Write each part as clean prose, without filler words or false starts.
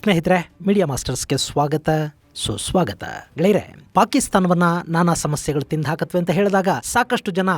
ಸ್ನೇಹಿತರೆ, ಮೀಡಿಯಾ ಮಾಸ್ಟರ್ಸ್ಗೆ ಸ್ವಾಗತ ಸುಸ್ವಾಗತ. ಗೆಳೆಯರೆ, ಪಾಕಿಸ್ತಾನವನ್ನ ನಾನಾ ಸಮಸ್ಯೆಗಳು ತಿಂದಾಕತ್ವೆ ಅಂತ ಹೇಳಿದಾಗ ಸಾಕಷ್ಟು ಜನ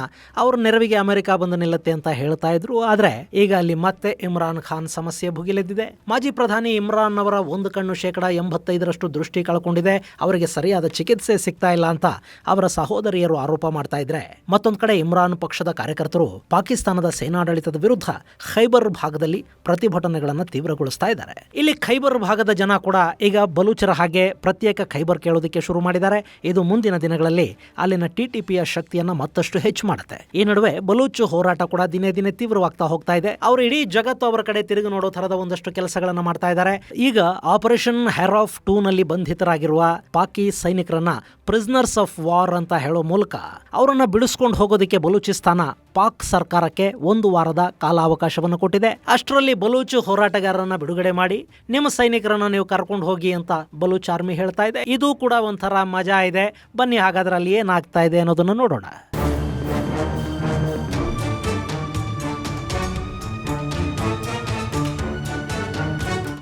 ಅವ್ರ ನೆರವಿಗೆ ಅಮೆರಿಕ ಬಂದು ನಿಲ್ಲತ್ತೆ ಅಂತ ಹೇಳ್ತಾ ಇದ್ರು. ಆದ್ರೆ ಈಗ ಅಲ್ಲಿ ಮತ್ತೆ ಇಮ್ರಾನ್ ಖಾನ್ ಸಮಸ್ಯೆ ಭುಗಿಲೆದ್ದಿದೆ. ಮಾಜಿ ಪ್ರಧಾನಿ ಇಮ್ರಾನ್ ಅವರ ಒಂದು ಕಣ್ಣು 85% ದೃಷ್ಟಿ ಕಳ್ಕೊಂಡಿದೆ. ಅವರಿಗೆ ಸರಿಯಾದ ಚಿಕಿತ್ಸೆ ಸಿಗ್ತಾ ಇಲ್ಲ ಅಂತ ಅವರ ಸಹೋದರಿಯರು ಆರೋಪ ಮಾಡ್ತಾ ಇದ್ರೆ, ಮತ್ತೊಂದು ಕಡೆ ಇಮ್ರಾನ್ ಪಕ್ಷದ ಕಾರ್ಯಕರ್ತರು ಪಾಕಿಸ್ತಾನದ ಸೇನಾಡಳಿತದ ವಿರುದ್ಧ ಖೈಬರ್ ಭಾಗದಲ್ಲಿ ಪ್ರತಿಭಟನೆಗಳನ್ನು ತೀವ್ರಗೊಳಿಸ್ತಾ ಇದ್ದಾರೆ. ಇಲ್ಲಿ ಖೈಬರ್ ಭಾಗದ ಜನ ಕೂಡ ಈಗ ಬಲೂಚರ ಹಾಗೆ ಪ್ರತ್ಯೇಕ ಖೈಬರ್ ಕೇಳೋದಕ್ಕೆ ಶುರು ಮಾಡಿದ್ದಾರೆ. ಇದು ಮುಂದಿನ ದಿನಗಳಲ್ಲಿ ಅಲ್ಲಿನ ಟಿಟಿಪಿಯ ಶಕ್ತಿಯನ್ನ ಮತ್ತಷ್ಟು ಹೆಚ್ಚು ಮಾಡುತ್ತೆ. ಈ ನಡುವೆ ಬಲೂಚ್ ಹೋರಾಟ ಕೂಡ ದಿನೇ ದಿನೇ ತೀವ್ರವಾಗ್ತಾ ಹೋಗ್ತಾ ಇದೆ. ಅವರು ಇಡೀ ಜಗತ್ತು ಅವರ ಕಡೆ ತಿರುಗಿ ನೋಡೋ ತರದ ಒಂದಷ್ಟು ಕೆಲಸಗಳನ್ನ ಮಾಡ್ತಾ ಇದ್ದಾರೆ. ಈಗ ಆಪರೇಷನ್ ಹೆರಾಫ್ 2 ನಲ್ಲಿ ಬಂಧಿತರಾಗಿರುವ ಪಾಕಿ ಸೈನಿಕರನ್ನ ಪ್ರಿಸನರ್ಸ್ ಆಫ್ ವಾರ್ ಅಂತ ಹೇಳೋ ಮೂಲಕ ಅವರನ್ನ ಬಿಡಿಸ್ಕೊಂಡು ಹೋಗೋದಕ್ಕೆ ಬಲೂಚಿಸ್ತಾನ ಪಾಕ್ ಸರ್ಕಾರಕ್ಕೆ 1 ವಾರದ ಕಾಲಾವಕಾಶವನ್ನು ಕೊಟ್ಟಿದೆ. ಅಷ್ಟರಲ್ಲಿ ಬಲೂಚ್ ಹೋರಾಟಗಾರರನ್ನ ಬಿಡುಗಡೆ ಮಾಡಿ ನಿಮ್ಮ ಸೈನಿಕರನ್ನ ನೀವು ಕರ್ಕೊಂಡು ಹೋಗಿ ಅಂತ ಬಲೂಚ್ ಆರ್ಮಿ ಹೇಳ್ತಾ ಇದೆ. ಇದು ಕೂಡ ಒಂಥರ ಮಜಾ ಇದೆ. ಬನ್ನಿ ಹಾಗಾದ್ರೆ ಅಲ್ಲಿ ಏನಾಗ್ತಾ ಇದೆ ಅನ್ನೋದನ್ನು ನೋಡೋಣ.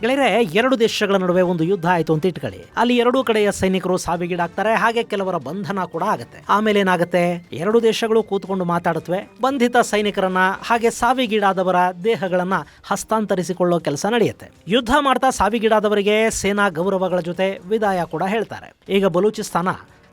ಗೆಳೆಯರೆ, 2 ದೇಶಗಳ ನಡುವೆ ಒಂದು ಯುದ್ಧ ಆಯ್ತು ಅಂತ ಇಟ್ಕೊಳ್ಳಿ. ಅಲ್ಲಿ 2 ಕಡೆಯ ಸೈನಿಕರು ಸಾವಿಗೀಡಾಗ್ತಾರೆ. ಹಾಗೆ ಕೆಲವರ ಬಂಧನ ಕೂಡ ಆಗುತ್ತೆ. ಆಮೇಲೆ ಏನಾಗುತ್ತೆ, 2 ದೇಶಗಳು ಕೂತ್ಕೊಂಡು ಮಾತಾಡುತ್ತವೆ. ಬಂಧಿತ ಸೈನಿಕರನ್ನ ಹಾಗೆ ಸಾವಿಗೀಡಾದವರ ದೇಹಗಳನ್ನ ಹಸ್ತಾಂತರಿಸಿಕೊಳ್ಳೋ ಕೆಲಸ ನಡೆಯುತ್ತೆ. ಯುದ್ಧ ಮಾಡ್ತಾ ಸಾವಿಗೀಡಾದವರಿಗೆ ಸೇನಾ ಗೌರವಗಳ ಜೊತೆ ವಿದಾಯ ಕೂಡ ಹೇಳ್ತಾರೆ. ಈಗ ಬಲೂಚಿಸ್ತಾನ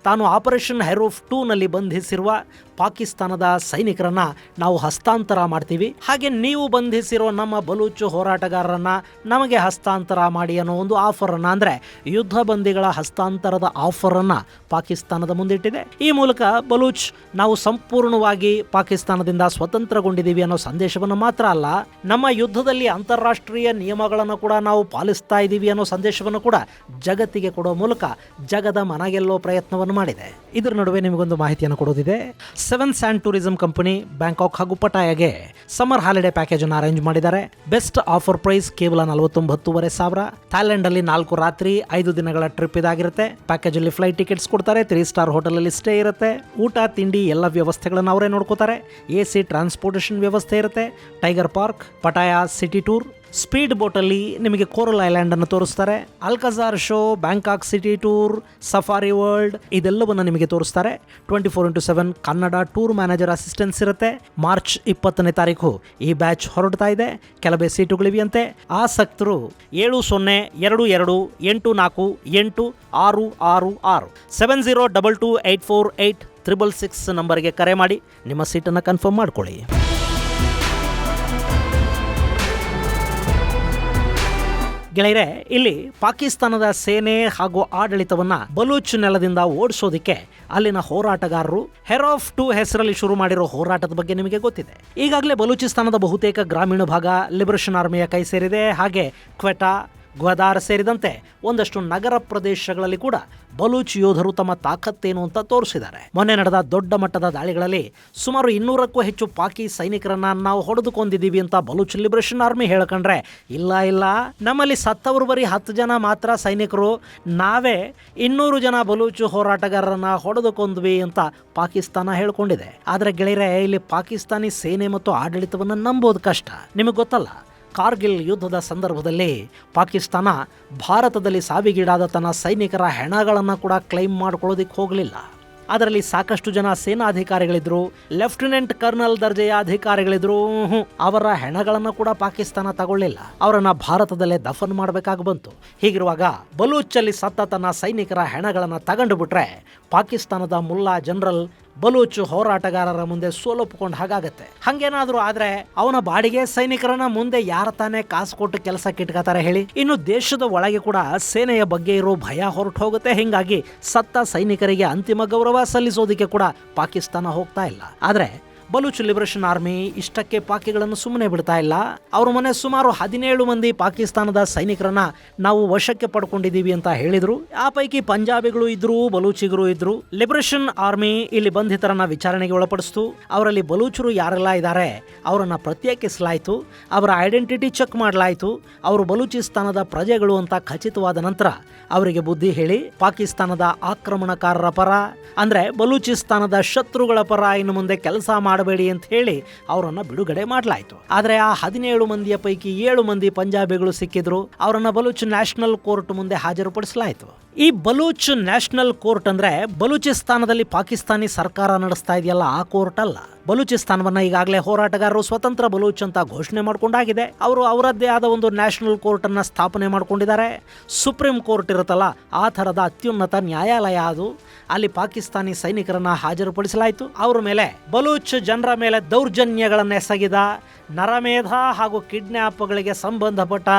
ತಾನು ಆಪರೇಷನ್ ಹೆರಾಫ್ 2 ನಲ್ಲಿ ಬಂಧಿಸಿರುವ ಪಾಕಿಸ್ತಾನದ ಸೈನಿಕರನ್ನ ನಾವು ಹಸ್ತಾಂತರ ಮಾಡ್ತೀವಿ, ಹಾಗೆ ನೀವು ಬಂಧಿಸಿರೋ ನಮ್ಮ ಬಲೂಚ್ ಹೋರಾಟಗಾರರನ್ನ ನಮಗೆ ಹಸ್ತಾಂತರ ಮಾಡಿ ಅನ್ನೋ ಒಂದು ಆಫರ್ ಅನ್ನ, ಅಂದ್ರೆ ಯುದ್ಧ ಬಂದಿಗಳ ಹಸ್ತಾಂತರದ ಆಫರ್ ಅನ್ನ ಪಾಕಿಸ್ತಾನದ ಮುಂದಿಟ್ಟಿದೆ. ಈ ಮೂಲಕ ಬಲೂಚ್ ನಾವು ಸಂಪೂರ್ಣವಾಗಿ ಪಾಕಿಸ್ತಾನದಿಂದ ಸ್ವತಂತ್ರಗೊಂಡಿದ್ದೀವಿ ಅನ್ನೋ ಸಂದೇಶವನ್ನು ಮಾತ್ರ ಅಲ್ಲ, ನಮ್ಮ ಯುದ್ಧದಲ್ಲಿ ಅಂತಾರಾಷ್ಟ್ರೀಯ ನಿಯಮಗಳನ್ನು ಕೂಡ ನಾವು ಪಾಲಿಸ್ತಾ ಇದ್ದೀವಿ ಅನ್ನೋ ಸಂದೇಶವನ್ನು ಕೂಡ ಜಗತ್ತಿಗೆ ಕೊಡೋ ಮೂಲಕ ಜಗದ ಮನಗೆಲ್ಲೋ ಪ್ರಯತ್ನವನ್ನು ಮಾಡಿದೆ. ಇದರ ನಡುವೆ ನಿಮಗೊಂದು ಮಾಹಿತಿಯನ್ನು ಕೊಡೋದಿದೆ. 7 ಸ್ಯಾಂಡ್ ಟೂರಿಸಂ ಕಂಪನಿ ಬ್ಯಾಂಕಾಕ್ ಹಾಗೂ ಪಟಾಯಾಗೆ ಸಮ್ಮರ್ ಹಾಲಿಡೇ ಪ್ಯಾಕೇಜ್ ಅನ್ನು ಅರೇಂಜ್ ಮಾಡಿದ್ದಾರೆ. ಬೆಸ್ಟ್ ಆಫರ್ ಪ್ರೈಸ್ ಕೇವಲ 49,500. ಥೈಲ್ಯಾಂಡ್ ಅಲ್ಲಿ 4 ರಾತ್ರಿ 5 ದಿನಗಳ ಟ್ರಿಪ್ ಇದಾಗಿರುತ್ತೆ. ಪ್ಯಾಕೇಜ್ ಅಲ್ಲಿ ಫ್ಲೈಟ್ ಟಿಕೆಟ್ಸ್ ಕೊಡ್ತಾರೆ. 3 ಸ್ಟಾರ್ ಹೋಟೆಲ್ ಅಲ್ಲಿ ಸ್ಟೇ ಇರುತ್ತೆ. ಊಟ ತಿಂಡಿ ಎಲ್ಲ ವ್ಯವಸ್ಥೆಗಳನ್ನು ಅವರೇ ನೋಡ್ಕೋತಾರೆ. AC ಟ್ರಾನ್ಸ್ಪೋರ್ಟೇಷನ್ ವ್ಯವಸ್ಥೆ ಇರುತ್ತೆ. Tiger park, Pattaya city tour, speed boat ಅಲ್ಲಿ ನಿಮಗೆ ಕೋರಲ್ ಐಲ್ಯಾಂಡ್ ಅನ್ನು ತೋರಿಸ್ತಾರೆ. Alcazar show, Bangkok city tour, safari world ಇದೆಲ್ಲವನ್ನು ನಿಮಗೆ ತೋರಿಸ್ತಾರೆ. 24x7 Kannada tour manager assistance ಇರುತ್ತೆ. ಮಾರ್ಚ್ 20ನೇ ತಾರೀಕು ಈ ಬ್ಯಾಚ್ ಹೊರಡ್ತಾ ಇದೆ. ಕೆಲವೇ ಸೀಟುಗಳಿವೆಯಂತೆ. ಆಸಕ್ತರು 7022848666 7022848666 ನಂಬರ್ಗೆ ಕರೆ ಮಾಡಿ ನಿಮ್ಮ ಸೀಟನ್ನು ಕನ್ಫರ್ಮ್ ಮಾಡ್ಕೊಳ್ಳಿ. ಗೆಳೆಯರೆ, ಇಲ್ಲಿ ಪಾಕಿಸ್ತಾನದ ಸೇನೆ ಹಾಗೂ ಆಡಳಿತವನ್ನ ಬಲೂಚ್ ನೆಲದಿಂದ ಓಡಿಸೋದಿಕ್ಕೆ ಅಲ್ಲಿನ ಹೋರಾಟಗಾರರು ಹೆರಾಫ್ 2 ಹೆಸರಲ್ಲಿ ಶುರು ಮಾಡಿರೋ ಹೋರಾಟದ ಬಗ್ಗೆ ನಿಮಗೆ ಗೊತ್ತಿದೆ. ಈಗಾಗಲೇ ಬಲೂಚಿಸ್ತಾನದ ಬಹುತೇಕ ಗ್ರಾಮೀಣ ಭಾಗ ಲಿಬರೇಷನ್ ಆರ್ಮಿಯ ಕೈ ಸೇರಿದೆ. ಹಾಗೆ ಕ್ವೆಟಾ, ಗ್ವದಾರ್ ಸೇರಿದಂತೆ ಒಂದಷ್ಟು ನಗರ ಪ್ರದೇಶಗಳಲ್ಲಿ ಕೂಡ ಬಲೂಚ್ ಯೋಧರು ತಮ್ಮ ತಾಕತ್ತೇನು ಅಂತ ತೋರಿಸಿದ್ದಾರೆ. ಮೊನ್ನೆ ನಡೆದ ದೊಡ್ಡ ಮಟ್ಟದ ದಾಳಿಗಳಲ್ಲಿ ಸುಮಾರು 200ಕ್ಕೂ ಹೆಚ್ಚು ಪಾಕಿ ಸೈನಿಕರನ್ನ ನಾವು ಹೊಡೆದುಕೊಂಡಿದ್ದೀವಿ ಅಂತ ಬಲೂಚ್ ಲಿಬರೇಷನ್ ಆರ್ಮಿ ಹೇಳ್ಕೊಂಡ್ರೆ, ಇಲ್ಲ ನಮ್ಮಲ್ಲಿ ಸತ್ತವರು ಬರೀ 10 ಜನ ಮಾತ್ರ ಸೈನಿಕರು, ನಾವೇ 200 ಜನ ಬಲೂಚ್ ಹೋರಾಟಗಾರರನ್ನ ಹೊಡೆದುಕೊಂಡ್ವಿ ಅಂತ ಪಾಕಿಸ್ತಾನ ಹೇಳ್ಕೊಂಡಿದೆ. ಆದರೆ ಗೆಳೆಯರೆ, ಇಲ್ಲಿ ಪಾಕಿಸ್ತಾನಿ ಸೇನೆ ಮತ್ತು ಆಡಳಿತವನ್ನು ನಂಬೋದು ಕಷ್ಟ. ನಿಮಗೆ ಗೊತ್ತಲ್ಲ, ಕಾರ್ಗಿಲ್ ಯುದ್ಧದ ಸಂದರ್ಭದಲ್ಲಿ ಪಾಕಿಸ್ತಾನ ಭಾರತದಲ್ಲಿ ಸಾವಿಗೀಡಾದ ತನ್ನ ಸೈನಿಕರ ಹೆಣಗಳನ್ನು ಕೂಡ ಕ್ಲೈಮ್ ಮಾಡ್ಕೊಳ್ಳೋದಿಕ್ಕೆ ಹೋಗಲಿಲ್ಲ. ಅದರಲ್ಲಿ ಸಾಕಷ್ಟು ಜನ ಸೇನಾಧಿಕಾರಿಗಳಿದ್ರು, ಲೆಫ್ಟಿನೆಂಟ್ ಕರ್ನಲ್ ದರ್ಜೆಯ ಅಧಿಕಾರಿಗಳಿದ್ರು. ಅವರ ಹೆಣಗಳನ್ನು ಕೂಡ ಪಾಕಿಸ್ತಾನ ತಗೊಳ್ಳಿಲ್ಲ. ಅವರನ್ನ ಭಾರತದಲ್ಲೇ ದಫನ್ ಮಾಡಬೇಕಾಗಿ ಬಂತು. ಹೀಗಿರುವಾಗ ಬಲೂಚಲ್ಲಿ ಸತ್ತ ತನ್ನ ಸೈನಿಕರ ಹೆಣಗಳನ್ನು ತಗೊಂಡು ಬಿಟ್ರೆ ಪಾಕಿಸ್ತಾನದ ಮುಲ್ಲಾ ಜನರಲ್ ಬಲೂಚ್ ಹೋರಾಟಗಾರರ ಮುಂದೆ ಸೋಲೊಪ್ಪಿಕೊಂಡು ಹಾಗಾಗತ್ತೆ. ಹಂಗೇನಾದ್ರೂ ಆದ್ರೆ ಅವನ ಬಾಡಿಗೆ ಸೈನಿಕರನ್ನ ಮುಂದೆ ಯಾರ ತಾನೇ ಕಾಸು ಕೊಟ್ಟು ಕೆಲಸಕ್ಕೆ ಇಟ್ಕೋತಾರೆ ಹೇಳಿ? ಇನ್ನು ದೇಶದ ಒಳಗೆ ಕೂಡ ಸೇನೆಯ ಬಗ್ಗೆ ಇರೋ ಭಯ ಹೊರಟು ಹೋಗುತ್ತೆ. ಹಿಂಗಾಗಿ ಸತ್ತ ಸೈನಿಕರಿಗೆ ಅಂತಿಮ ಗೌರವ ಸಲ್ಲಿಸೋದಕ್ಕೆ ಕೂಡ ಪಾಕಿಸ್ತಾನ ಹೋಗ್ತಾ ಇಲ್ಲ. ಆದ್ರೆ ಬಲೂಚ್ ಲಿಬರೇಷನ್ ಆರ್ಮಿ ಇಷ್ಟಕ್ಕೆ ಪಾಕಿಗಳನ್ನು ಸುಮ್ಮನೆ ಬಿಡ್ತಾ ಇಲ್ಲ. ಅವರು ಮೊನ್ನೆ ಸುಮಾರು 17 ಮಂದಿ ಪಾಕಿಸ್ತಾನದ ಸೈನಿಕರನ್ನ ನಾವು ವಶಕ್ಕೆ ಪಡ್ಕೊಂಡಿದ್ದೀವಿ ಅಂತ ಹೇಳಿದ್ರು. ಆ ಪೈಕಿ ಪಂಜಾಬಿಗಳು ಇದ್ರು, ಬಲೂಚಿಗರು ಇದ್ರು. ಲಿಬರೇಷನ್ ಆರ್ಮಿ ಇಲ್ಲಿ ಬಂಧಿತರನ್ನ ವಿಚಾರಣೆಗೆ ಒಳಪಡಿಸ್ತು. ಅವರಲ್ಲಿ ಬಲೂಚರು ಯಾರೆಲ್ಲ ಇದ್ದಾರೆ ಅವರನ್ನ ಪ್ರತ್ಯೇಕಿಸಲಾಯಿತು. ಅವರ ಐಡೆಂಟಿಟಿ ಚೆಕ್ ಮಾಡಲಾಯಿತು. ಅವರು ಬಲೂಚಿಸ್ತಾನದ ಪ್ರಜೆಗಳು ಅಂತ ಖಚಿತವಾದ ನಂತರ ಅವರಿಗೆ ಬುದ್ಧಿ ಹೇಳಿ ಪಾಕಿಸ್ತಾನದ ಆಕ್ರಮಣಕಾರರ ಪರ, ಅಂದ್ರೆ ಬಲೂಚಿಸ್ತಾನದ ಶತ್ರುಗಳ ಪರ ಇನ್ನು ಮುಂದೆ ಕೆಲಸ ಮಾಡಬೇಡಿ ಅಂತ ಹೇಳಿ ಅವರನ್ನ ಬಿಡುಗಡೆ ಮಾಡಲಾಯಿತು. ಆದರೆ ಆ 17 ಮಂದಿಯ ಪೈಕಿ 7 ಮಂದಿ ಪಂಜಾಬಿಗಳು ಸಿಕ್ಕಿದ್ರು. ಅವರನ್ನ ಬಲೂಚ್ ನ್ಯಾಷನಲ್ ಕೋರ್ಟ್ ಮುಂದೆ ಹಾಜರುಪಡಿಸಲಾಯಿತು. ಈ ಬಲೂಚ್ ನ್ಯಾಷನಲ್ ಕೋರ್ಟ್ ಅಂದ್ರೆ ಬಲೂಚಿಸ್ತಾನದಲ್ಲಿ ಪಾಕಿಸ್ತಾನಿ ಸರ್ಕಾರ ನಡೆಸ್ತಾ ಇದೆಯಲ್ಲ ಆ ಕೋರ್ಟ್ ಅಲ್ಲ. ಬಲೂಚಿಸ್ತಾನವನ್ನ ಈಗಾಗಲೇ ಹೋರಾಟಗಾರರು ಸ್ವತಂತ್ರ ಬಲೂಚ್ ಅಂತ ಘೋಷಣೆ ಮಾಡಿಕೊಂಡಾಗಿದೆ. ಅವರು ಅವರದ್ದೇ ಆದ ಒಂದು ನ್ಯಾಷನಲ್ ಕೋರ್ಟ್ ಅನ್ನ ಸ್ಥಾಪನೆ ಮಾಡಿಕೊಂಡಿದ್ದಾರೆ. ಸುಪ್ರೀಂ ಕೋರ್ಟ್ ಇರುತ್ತಲ್ಲ ಆ ಥರದ ಅತ್ಯುನ್ನತ ನ್ಯಾಯಾಲಯ ಅದು. ಅಲ್ಲಿ ಪಾಕಿಸ್ತಾನಿ ಸೈನಿಕರನ್ನ ಹಾಜರುಪಡಿಸಲಾಯಿತು. ಅವರ ಮೇಲೆ ಬಲೂಚ್ ಜನರ ಮೇಲೆ ದೌರ್ಜನ್ಯಗಳನ್ನ ಎಸಗಿದ ನರಮೇಧ ಹಾಗೂ ಕಿಡ್ನ್ಯಾಪ್ಗಳಿಗೆ ಸಂಬಂಧಪಟ್ಟ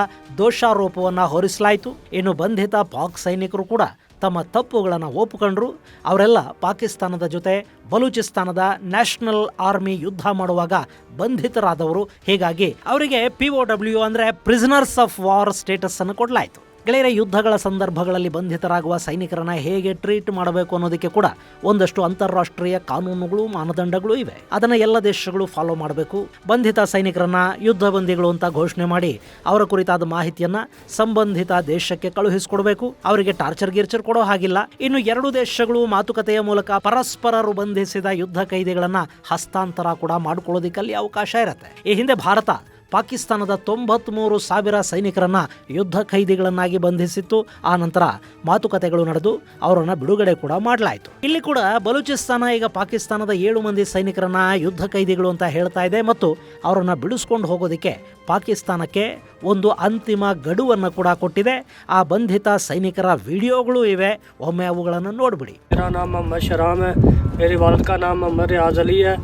ದೋಷಾರೋಪವನ್ನು ಹೊರಿಸಲಾಯಿತು. ಇನ್ನು ಬಂಧಿತ ಪಾಕ್ ಸೈನಿಕರು ಕೂಡ ತಮ್ಮ ತಪ್ಪುಗಳನ್ನು ಒಪ್ಪಿಕೊಂಡ್ರು. ಅವರೆಲ್ಲ ಪಾಕಿಸ್ತಾನದ ಜೊತೆ ಬಲೂಚಿಸ್ತಾನದ ನ್ಯಾಷನಲ್ ಆರ್ಮಿ ಯುದ್ಧ ಮಾಡುವಾಗ ಬಂಧಿತರಾದವರು. ಹೀಗಾಗಿ ಅವರಿಗೆ POW ಅಂದರೆ ಪ್ರಿಸನರ್ಸ್ ಆಫ್ ವಾರ್ ಸ್ಟೇಟಸ್ ಅನ್ನು ಕೊಡಲಾಯಿತು. ಗೆಳೆಯರ, ಯುದ್ಧಗಳ ಸಂದರ್ಭಗಳಲ್ಲಿ ಬಂಧಿತರಾಗುವ ಸೈನಿಕರನ್ನ ಹೇಗೆ ಟ್ರೀಟ್ ಮಾಡಬೇಕು ಅನ್ನೋದಕ್ಕೆ ಕೂಡ ಒಂದಷ್ಟು ಅಂತಾರಾಷ್ಟ್ರೀಯ ಕಾನೂನುಗಳು ಮಾನದಂಡಗಳು ಇವೆ. ಅದನ್ನ ಎಲ್ಲ ದೇಶಗಳು ಫಾಲೋ ಮಾಡಬೇಕು. ಬಂಧಿತ ಸೈನಿಕರನ್ನ ಯುದ್ಧ ಬಂದಿಗಳು ಅಂತ ಘೋಷಣೆ ಮಾಡಿ ಅವರ ಕುರಿತಾದ ಮಾಹಿತಿಯನ್ನ ಸಂಬಂಧಿತ ದೇಶಕ್ಕೆ ಕಳುಹಿಸಿಕೊಡ್ಬೇಕು. ಅವರಿಗೆ ಟಾರ್ಚರ್ ಗಿರ್ಚರ್ ಕೊಡೋ ಹಾಗಿಲ್ಲ. ಇನ್ನು 2 ದೇಶಗಳು ಮಾತುಕತೆಯ ಮೂಲಕ ಪರಸ್ಪರರು ಬಂಧಿಸಿದ ಯುದ್ಧ ಕೈದಿಗಳನ್ನ ಹಸ್ತಾಂತರ ಕೂಡ ಮಾಡಿಕೊಳ್ಳೋದಕ್ಕೆ ಅಲ್ಲಿ ಅವಕಾಶ ಇರುತ್ತೆ. ಈ ಹಿಂದೆ ಭಾರತ ಪಾಕಿಸ್ತಾನದ 93,000 ಸೈನಿಕರನ್ನ ಯುದ್ಧ ಖೈದಿಗಳನ್ನಾಗಿ ಬಂಧಿಸಿತ್ತು. ಆ ನಂತರ ಮಾತುಕತೆಗಳು ನಡೆದು ಅವರನ್ನ ಬಿಡುಗಡೆ ಕೂಡ ಮಾಡಲಾಯಿತು. ಇಲ್ಲಿ ಕೂಡ ಬಲೂಚಿಸ್ತಾನ ಈಗ ಪಾಕಿಸ್ತಾನದ 7 ಮಂದಿ ಸೈನಿಕರನ್ನ ಯುದ್ಧ ಖೈದಿಗಳು ಅಂತ ಹೇಳ್ತಾ ಇದೆ ಮತ್ತು ಅವರನ್ನ ಬಿಡಿಸ್ಕೊಂಡು ಹೋಗೋದಕ್ಕೆ ಪಾಕಿಸ್ತಾನಕ್ಕೆ ಒಂದು ಅಂತಿಮ ಗಡುವನ್ನು ಕೂಡ ಕೊಟ್ಟಿದೆ. ಆ ಬಂಧಿತ ಸೈನಿಕರ ವಿಡಿಯೋಗಳು ಇವೆ, ಒಮ್ಮೆ ಅವುಗಳನ್ನು ನೋಡ್ಬಿಡಿ. मेरा नाम मोहम्मद शराम है, मेरी वालिद का नाम मोहम्मद रियाज अली है,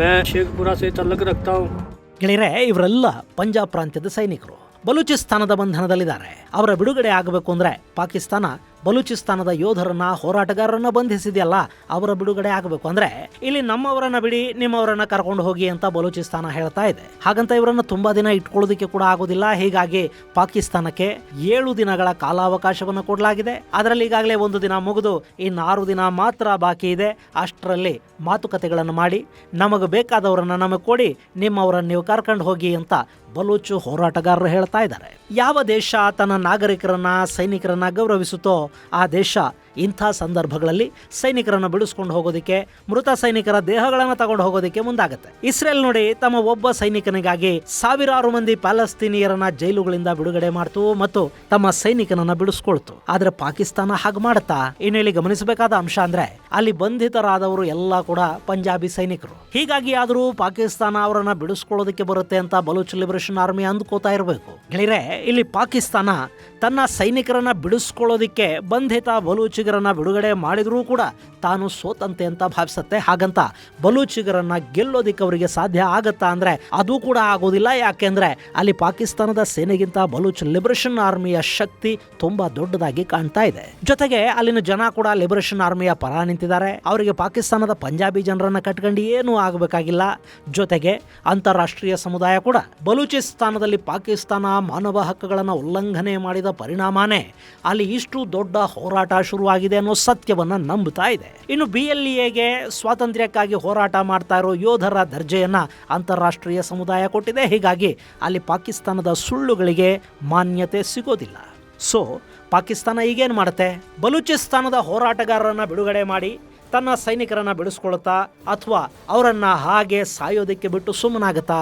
मैं शेखपुरा से तल्लुक़ रखता हूँ. ಗೆಳೆಯರೆ, ಇವರೆಲ್ಲ ಪಂಜಾಬ್ ಪ್ರಾಂತ್ಯದ ಸೈನಿಕರು ಬಲೂಚಿಸ್ತಾನದ ಬಂಧನದಲ್ಲಿದ್ದಾರೆ. ಅವರ ಬಿಡುಗಡೆ ಆಗಬೇಕು ಅಂದ್ರೆ ಪಾಕಿಸ್ತಾನ ಬಲೂಚಿಸ್ತಾನದ ಯೋಧರನ್ನ ಹೋರಾಟಗಾರರನ್ನ ಬಂಧಿಸಿದೆಯಲ್ಲ ಅವರ ಬಿಡುಗಡೆ ಆಗಬೇಕು. ಅಂದ್ರೆ ಇಲ್ಲಿ ನಮ್ಮವರನ್ನ ಬಿಡಿ, ನಿಮ್ಮವರನ್ನ ಕರ್ಕೊಂಡು ಹೋಗಿ ಅಂತ ಬಲೂಚಿಸ್ತಾನ ಹೇಳ್ತಾ ಇದೆ. ಹಾಗಂತ ಇವರನ್ನ ತುಂಬಾ ದಿನ ಇಟ್ಕೊಳ್ಳೋದಕ್ಕೆ ಕೂಡ ಆಗೋದಿಲ್ಲ. ಹೀಗಾಗಿ ಪಾಕಿಸ್ತಾನಕ್ಕೆ 7 ದಿನಗಳ ಕಾಲಾವಕಾಶವನ್ನು ಕೊಡಲಾಗಿದೆ. ಅದರಲ್ಲಿ ಈಗಾಗಲೇ 1 ದಿನ ಮುಗಿದು ಇನ್ನು 6 ದಿನ ಮಾತ್ರ ಬಾಕಿ ಇದೆ. ಅಷ್ಟರಲ್ಲಿ ಮಾತುಕತೆಗಳನ್ನು ಮಾಡಿ ನಮಗೆ ಬೇಕಾದವರನ್ನ ನಮಗೆ ಕೊಡಿ, ನಿಮ್ಮವರನ್ನ ನೀವು ಕರ್ಕೊಂಡು ಹೋಗಿ ಅಂತ ಬಲೂಚ್ ಹೋರಾಟಗಾರರು ಹೇಳ್ತಾ ಇದ್ದಾರೆ. ಯಾವ ದೇಶ ತನ್ನ ನಾಗರಿಕರನ್ನ ಸೈನಿಕರನ್ನ ಗೌರವಿಸುತ್ತೋ ಆ ದೇಶ ಇಂಥ ಸಂದರ್ಭಗಳಲ್ಲಿ ಸೈನಿಕರನ್ನ ಬಿಡಿಸ್ಕೊಂಡು ಹೋಗೋದಕ್ಕೆ, ಮೃತ ಸೈನಿಕರ ದೇಹಗಳನ್ನು ತಗೊಂಡು ಹೋಗೋದಕ್ಕೆ ಮುಂದಾಗುತ್ತೆ. ಇಸ್ರೇಲ್ ನೋಡಿ, ತಮ್ಮ ಒಬ್ಬ ಸೈನಿಕನಿಗಾಗಿ ಸಾವಿರಾರು ಮಂದಿ ಪ್ಯಾಲೆಸ್ತೀನಿಯರನ್ನ ಜೈಲುಗಳಿಂದ ಬಿಡುಗಡೆ ಮಾಡ್ತು ಮತ್ತು ತಮ್ಮ ಸೈನಿಕನನ್ನ ಬಿಡಿಸ್ಕೊಳ್ತು. ಆದ್ರೆ ಪಾಕಿಸ್ತಾನ ಹಾಗೆ ಮಾಡುತ್ತಾ? ಇನ್ನು ಇಲ್ಲಿ ಗಮನಿಸಬೇಕಾದ ಅಂಶ ಅಂದ್ರೆ ಅಲ್ಲಿ ಬಂಧಿತರಾದವರು ಎಲ್ಲ ಕೂಡ ಪಂಜಾಬಿ ಸೈನಿಕರು. ಹೀಗಾಗಿ ಆದರೂ ಪಾಕಿಸ್ತಾನ ಅವರನ್ನ ಬಿಡಿಸ್ಕೊಳ್ಳೋದಕ್ಕೆ ಬರುತ್ತೆ ಅಂತ ಬಲೂಚ್ ಲಿಬರೇಷನ್ ಆರ್ಮಿ ಅಂದ್ಕೋತಾ ಇರಬೇಕು. ಗೆಳೆಯರೆ, ಇಲ್ಲಿ ಪಾಕಿಸ್ತಾನ ತನ್ನ ಸೈನಿಕರನ್ನ ಬಿಡಿಸ್ಕೊಳ್ಳೋದಿಕ್ಕೆ ಬಂಧಿತ ಬಲೂಚಿಗರನ್ನ ಬಿಡುಗಡೆ ಮಾಡಿದ್ರೂ ಕೂಡ ತಾನು ಸೋತಂತೆ ಅಂತ ಭಾವಿಸುತ್ತೆ. ಹಾಗಂತ ಬಲೂಚಿಗರನ್ನ ಗೆಲ್ಲೋದಿಕ್ಕೆ ಅವರಿಗೆ ಸಾಧ್ಯ ಆಗತ್ತಾ ಅಂದ್ರೆ ಅದು ಕೂಡ ಆಗೋದಿಲ್ಲ. ಯಾಕೆಂದ್ರೆ ಅಲ್ಲಿ ಪಾಕಿಸ್ತಾನದ ಸೇನೆಗಿಂತ ಬಲೂಚ್ ಲಿಬರೇಷನ್ ಆರ್ಮಿಯ ಶಕ್ತಿ ತುಂಬಾ ದೊಡ್ಡದಾಗಿ ಕಾಣ್ತಾ ಇದೆ. ಜೊತೆಗೆ ಅಲ್ಲಿನ ಜನ ಕೂಡ ಲಿಬರೇಷನ್ ಆರ್ಮಿಯ ಪರ ನಿಂತಿದ್ದಾರೆ. ಅವರಿಗೆ ಪಾಕಿಸ್ತಾನದ ಪಂಜಾಬಿ ಜನರನ್ನ ಕಟ್ಕೊಂಡು ಏನೂ ಆಗಬೇಕಾಗಿಲ್ಲ. ಜೊತೆಗೆ ಅಂತಾರಾಷ್ಟ್ರೀಯ ಸಮುದಾಯ ಕೂಡ ಬಲೂಚಿಸ್ತಾನದಲ್ಲಿ ಪಾಕಿಸ್ತಾನ ಮಾನವ ಹಕ್ಕುಗಳನ್ನು ಉಲ್ಲಂಘನೆ ಮಾಡಿದ ಪರಿಣಾಮನೇ ಅಲ್ಲಿ ಇಷ್ಟು ದೊಡ್ಡ ಹೋರಾಟ ಶುರುವಾಗಿದೆ ಅನ್ನೋ ಸತ್ಯವನ್ನ ನಂಬುತ್ತಾ ಇದೆ. ಇನ್ನು BLEಗೆ ಸ್ವಾತಂತ್ರ್ಯಕ್ಕಾಗಿ ಹೋರಾಟ ಮಾಡ್ತಾ ಇರೋ ಯೋಧರ ದರ್ಜೆಯನ್ನ ಅಂತಾರಾಷ್ಟ್ರೀಯ ಸಮುದಾಯ ಕೊಟ್ಟಿದೆ. ಹೀಗಾಗಿ ಅಲ್ಲಿ ಪಾಕಿಸ್ತಾನದ ಸುಳ್ಳುಗಳಿಗೆ ಮಾನ್ಯತೆ ಸಿಗೋದಿಲ್ಲ. ಸೊ ಪಾಕಿಸ್ತಾನ ಈಗೇನು ಮಾಡುತ್ತೆ? ಬಲೂಚಿಸ್ತಾನದ ಹೋರಾಟಗಾರರನ್ನ ಬಿಡುಗಡೆ ಮಾಡಿ ತನ್ನ ಸೈನಿಕರನ್ನ ಬಿಡಿಸ್ಕೊಳ್ತಾ ಅಥವಾ ಅವರನ್ನ ಹಾಗೆ ಸಾಯೋದಕ್ಕೆ ಬಿಟ್ಟು ಸುಮ್ಮನಾಗತ್ತಾ?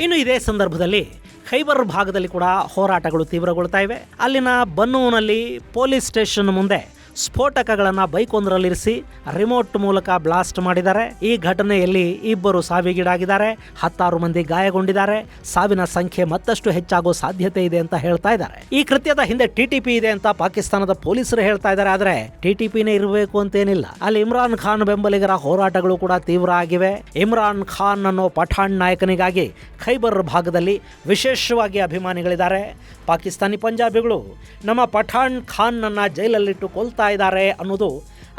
ಇನ್ನು ಇದೇ ಸಂದರ್ಭದಲ್ಲಿ ಖೈಬರ್ ಭಾಗದಲ್ಲಿ ಕೂಡ ಹೋರಾಟಗಳು ತೀವ್ರಗೊಳ್ತಾ ಇವೆ. ಅಲ್ಲಿನ ಬನ್ನೂನಲ್ಲಿ ಪೊಲೀಸ್ ಸ್ಟೇಷನ್ ಮುಂದೆ ಸ್ಫೋಟಕಗಳನ್ನು ಬೈಕೊಂದರಲ್ಲಿರಿಸಿ ರಿಮೋಟ್ ಮೂಲಕ ಬ್ಲಾಸ್ಟ್ ಮಾಡಿದ್ದಾರೆ. ಈ ಘಟನೆಯಲ್ಲಿ 2 ಸಾವಿಗೀಡಾಗಿದ್ದಾರೆ, 16 ಮಂದಿ ಗಾಯಗೊಂಡಿದ್ದಾರೆ. ಸಾವಿನ ಸಂಖ್ಯೆ ಮತ್ತಷ್ಟು ಹೆಚ್ಚಾಗೋ ಸಾಧ್ಯತೆ ಇದೆ ಅಂತ ಹೇಳ್ತಾ ಇದ್ದಾರೆ. ಈ ಕೃತ್ಯದ ಹಿಂದೆ TTP ಇದೆ ಅಂತ ಪಾಕಿಸ್ತಾನದ ಪೊಲೀಸರು ಹೇಳ್ತಾ ಇದ್ದಾರೆ. ಆದ್ರೆ TTPನೇ ಇರಬೇಕು ಅಂತೇನಿಲ್ಲ. ಅಲ್ಲಿ ಇಮ್ರಾನ್ ಖಾನ್ ಬೆಂಬಲಿಗರ ಹೋರಾಟಗಳು ಕೂಡ ತೀವ್ರ ಆಗಿವೆ. ಇಮ್ರಾನ್ ಖಾನ್ ಅನ್ನೋ ಪಠಾಣ್ ನಾಯಕನಿಗಾಗಿ ಖೈಬರ್ ಭಾಗದಲ್ಲಿ ವಿಶೇಷವಾಗಿ ಅಭಿಮಾನಿಗಳಿದ್ದಾರೆ. ಪಾಕಿಸ್ತಾನಿ ಪಂಜಾಬಿಗಳು ನಮ್ಮ ಪಠಾಣ್ ಖಾನ್ ನನ್ನ ಜೈಲಲ್ಲಿಟ್ಟು ಕೊಲ್ತಾ ಇದ್ದಾರೆ ಅನ್ನೋದು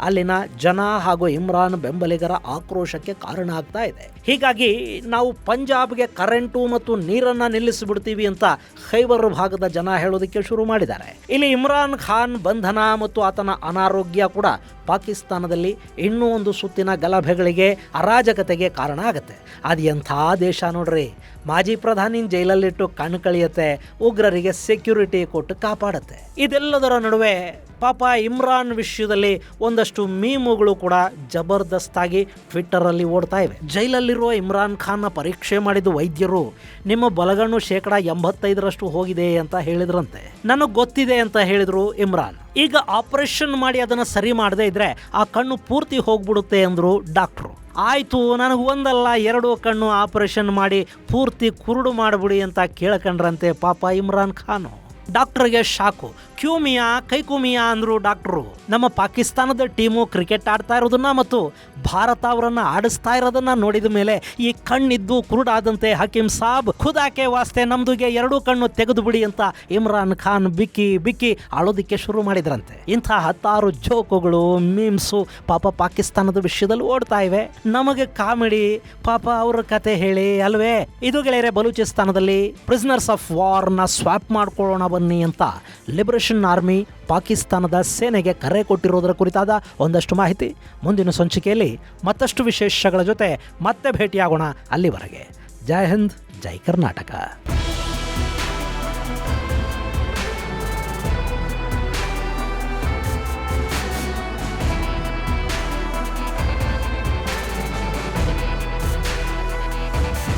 ಅಲ್ಲಿನ ಜನ ಹಾಗೂ ಇಮ್ರಾನ್ ಬೆಂಬಲಿಗರ ಆಕ್ರೋಶಕ್ಕೆ ಕಾರಣ ಆಗ್ತಾ ಇದೆ. ಹೀಗಾಗಿ ನಾವು ಪಂಜಾಬ್ಗೆ ಕರೆಂಟು ಮತ್ತು ನೀರನ್ನ ನಿಲ್ಲಿಸಿಬಿಡ್ತೀವಿ ಅಂತ ಖೈಬರ್ ಭಾಗದ ಜನ ಹೇಳೋದಕ್ಕೆ ಶುರು ಮಾಡಿದ್ದಾರೆ. ಇಲ್ಲಿ ಇಮ್ರಾನ್ ಖಾನ್ ಬಂಧನ ಮತ್ತು ಆತನ ಅನಾರೋಗ್ಯ ಕೂಡ ಪಾಕಿಸ್ತಾನದಲ್ಲಿ ಇನ್ನೂ ಒಂದು ಸುತ್ತಿನ ಗಲಭೆಗಳಿಗೆ, ಅರಾಜಕತೆಗೆ ಕಾರಣ ಆಗುತ್ತೆ. ಅದು ಎಂಥ ದೇಶ ನೋಡ್ರಿ. ಮಾಜಿ ಪ್ರಧಾನಿ ಜೈಲಲ್ಲಿಟ್ಟು ಕಣ್ಕಳಿಯುತ್ತೆ, ಉಗ್ರರಿಗೆ ಸೆಕ್ಯೂರಿಟಿ ಕೊಟ್ಟು ಕಾಪಾಡುತ್ತೆ. ಇದೆಲ್ಲದರ ನಡುವೆ ಪಾಪ ಇಮ್ರಾನ್ ವಿಷಯದಲ್ಲಿ ಒಂದಷ್ಟು ಮೀಮುಗಳು ಕೂಡ ಜಬರ್ದಸ್ತಾಗಿ ಟ್ವಿಟ್ಟರಲ್ಲಿ ಓಡ್ತಾ ಇವೆ. ಜೈಲಲ್ಲಿರುವ ಇಮ್ರಾನ್ ಖಾನ್ನ ಪರೀಕ್ಷೆ ಮಾಡಿದ ವೈದ್ಯರು ನಿಮ್ಮ ಬಲಗಣ್ಣು 85% ಹೋಗಿದೆ ಅಂತ ಹೇಳಿದ್ರಂತೆ. ನನಗೆ ಗೊತ್ತಿದೆ ಅಂತ ಹೇಳಿದ್ರು ಇಮ್ರಾನ್. ಈಗ ಆಪರೇಷನ್ ಮಾಡಿ ಅದನ್ನು ಸರಿ ಮಾಡದೇ ಇದ್ರೆ ಆ ಕಣ್ಣು ಪೂರ್ತಿ ಹೋಗ್ಬಿಡುತ್ತೆ ಅಂದ್ರು ಡಾಕ್ಟ್ರು. ಆಯಿತು, ನನಗೆ ಒಂದಲ್ಲ 2 ಕಣ್ಣು ಆಪರೇಷನ್ ಮಾಡಿ ಪೂರ್ತಿ ಕುರುಡು ಮಾಡಿಬಿಡಿ ಅಂತ ಕೇಳ್ಕೊಂಡ್ರಂತೆ ಪಾಪ ಇಮ್ರಾನ್ ಖಾನು. ಡಾಕ್ಟರ್ಗೆ ಶಾಕು. ಕ್ಯೂಮಿಯಾ ಕೈಕುಮಿಯಾ ಅಂದ್ರು ಡಾಕ್ಟ್ರು. ನಮ್ಮ ಪಾಕಿಸ್ತಾನದ ಟೀಮು ಕ್ರಿಕೆಟ್ ಆಡ್ತಾ ಇರೋದನ್ನ ಮತ್ತು ಭಾರತ ಅವರನ್ನ ಆಡಿಸ್ತಾ ಇರೋದನ್ನ ನೋಡಿದ ಮೇಲೆ ಈ ಕಣ್ಣಿದ್ದು ಕುರುಡಾದಂತೆ ಹಕೀಂ ಸಾಬ್ ಖುದಾಕೆ ವಾಸ್ತೆ ನಮ್ದುಗೆ 2 ಕಣ್ಣು ತೆಗೆದು ಬಿಡಿ ಅಂತ ಇಮ್ರಾನ್ ಖಾನ್ ಬಿಕ್ಕಿ ಬಿಕ್ಕಿ ಅಳೋದಿಕ್ಕೆ ಶುರು ಮಾಡಿದ್ರಂತೆ. ಇಂಥ 10 ಜೋಕುಗಳು ಮೀಮ್ಸು ಪಾಪ ಪಾಕಿಸ್ತಾನದ ವಿಷಯದಲ್ಲಿ ಓಡ್ತಾ ಇವೆ. ನಮಗೆ ಕಾಮಿಡಿ ಪಾಪ ಅವ್ರ ಕತೆ ಹೇಳಿ ಅಲ್ವೇ. ಇದು ಗೆಳೆಯರೆ ಬಲೂಚಿಸ್ತಾನದಲ್ಲಿ ಪ್ರಿಸನರ್ಸ್ ಆಫ್ ವಾರ್ನ ಸ್ವಾಪ್ ಮಾಡ್ಕೊಳ್ಳೋಣ ಬನ್ನಿ ಅಂತ ಲಿಬರೇಷನ್ ಆರ್ಮಿ ಪಾಕಿಸ್ತಾನದ ಸೇನೆಗೆ ಕರೆ ಕೊಟ್ಟಿರೋದರ ಕುರಿತಾದ ಒಂದಷ್ಟು ಮಾಹಿತಿ. ಮುಂದಿನ ಸಂಚಿಕೆಯಲ್ಲಿ ಮತ್ತಷ್ಟು ವಿಶೇಷಗಳ ಜೊತೆ ಮತ್ತೆ ಭೇಟಿಯಾಗೋಣ. ಅಲ್ಲಿವರೆಗೆ ಜೈ ಹಿಂದ್, ಜೈ ಕರ್ನಾಟಕ.